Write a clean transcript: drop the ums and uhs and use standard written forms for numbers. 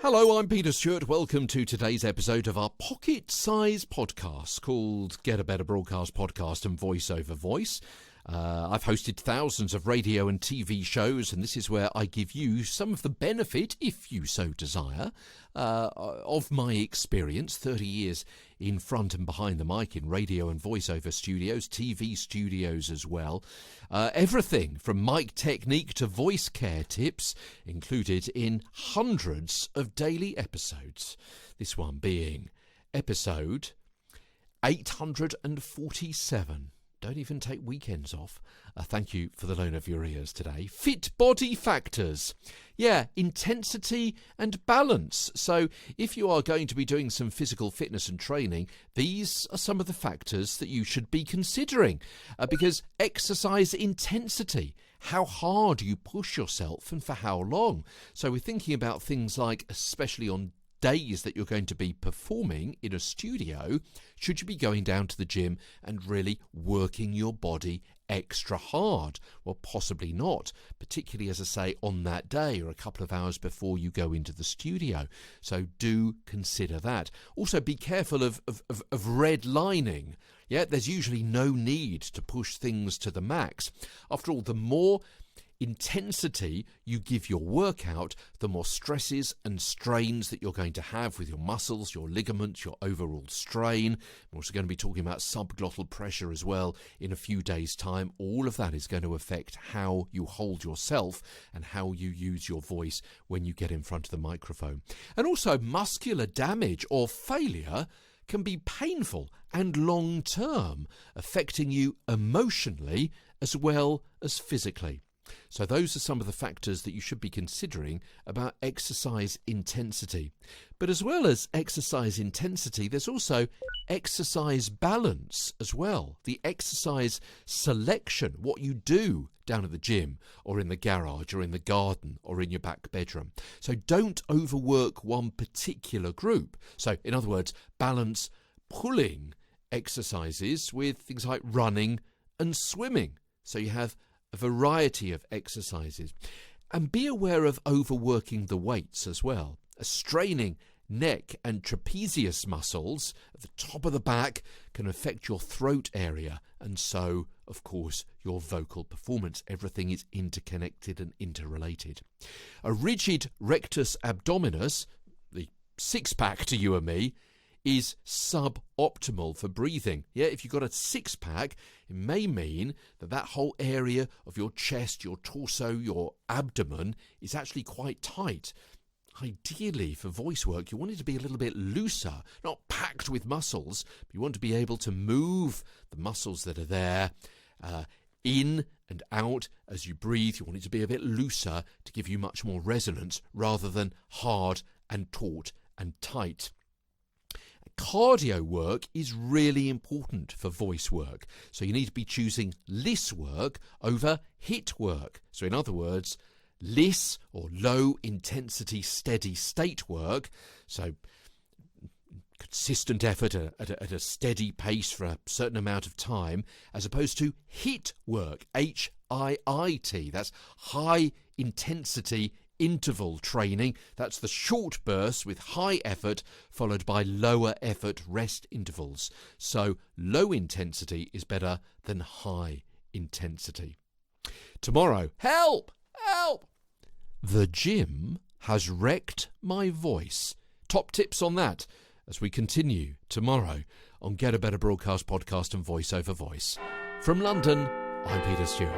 Hello, I'm Peter Stewart. Welcome to today's episode of our pocket-sized podcast called Get a Better Broadcast Podcast and Voice Over Voice. I've hosted thousands of radio and TV shows, and this is where I give you some of the benefit, if you so desire, of my experience, 30 years in front and behind the mic in radio and voiceover studios, TV studios as well. Everything from mic technique to voice care tips included in hundreds of daily episodes. This one being episode 847. Don't even take weekends off. Thank you for the loan of your ears today. Fit body factors. Yeah, intensity and balance. So if you are going to be doing some physical fitness and training, these are some of the factors that you should be considering. Because exercise intensity, how hard you push yourself and for how long. So we're thinking about things like, especially on days that you're going to be performing in a studio, should you be going down to the gym and really working your body extra hard? Well, possibly not, particularly, as I say, on that day or a couple of hours before you go into the studio. So do consider that. Also, be careful of redlining. Yeah, there's usually no need to push things to the max. After all, the more intensity you give your workout, the more stresses and strains that you're going to have with your muscles, your ligaments, your overall strain. We're also going to be talking about subglottal pressure as well in a few days' time. All of that is going to affect how you hold yourself and how you use your voice when you get in front of the microphone. And also, muscular damage or failure can be painful and long-term, affecting you emotionally as well as physically. So those are some of the factors that you should be considering about exercise intensity. But as well as exercise intensity, there's also exercise balance as well. The exercise selection, what you do down at the gym or in the garage or in the garden or in your back bedroom. So don't overwork one particular group. So in other words, balance pulling exercises with things like running and swimming. So you have a variety of exercises. And be aware of overworking the weights as well. Straining neck and trapezius muscles at the top of the back can affect your throat area, and so, of course, your vocal performance. Everything is interconnected and interrelated. A rigid rectus abdominus, the six-pack to you and me, is suboptimal for breathing. Yeah, if you've got a six-pack, it may mean that that whole area of your chest, your torso, your abdomen is actually quite tight. Ideally, for voice work, you want it to be a little bit looser, not packed with muscles, but you want to be able to move the muscles that are there in and out as you breathe. You want it to be a bit looser to give you much more resonance rather than hard and taut and tight. Cardio work is really important for voice work. So you need to be choosing LISS work over HIIT work. So in other words, LISS or low intensity steady state work. So consistent effort at a steady pace for a certain amount of time, as opposed to HIIT work, HIIT. That's high intensity interval training. That's the short bursts with high effort followed by lower effort rest intervals. So low intensity is better than high intensity. Tomorrow, help! The gym has wrecked my voice. Top tips on that as we continue tomorrow on Get a Better Broadcast Podcast and Voice Over Voice. From London, I'm Peter Stewart.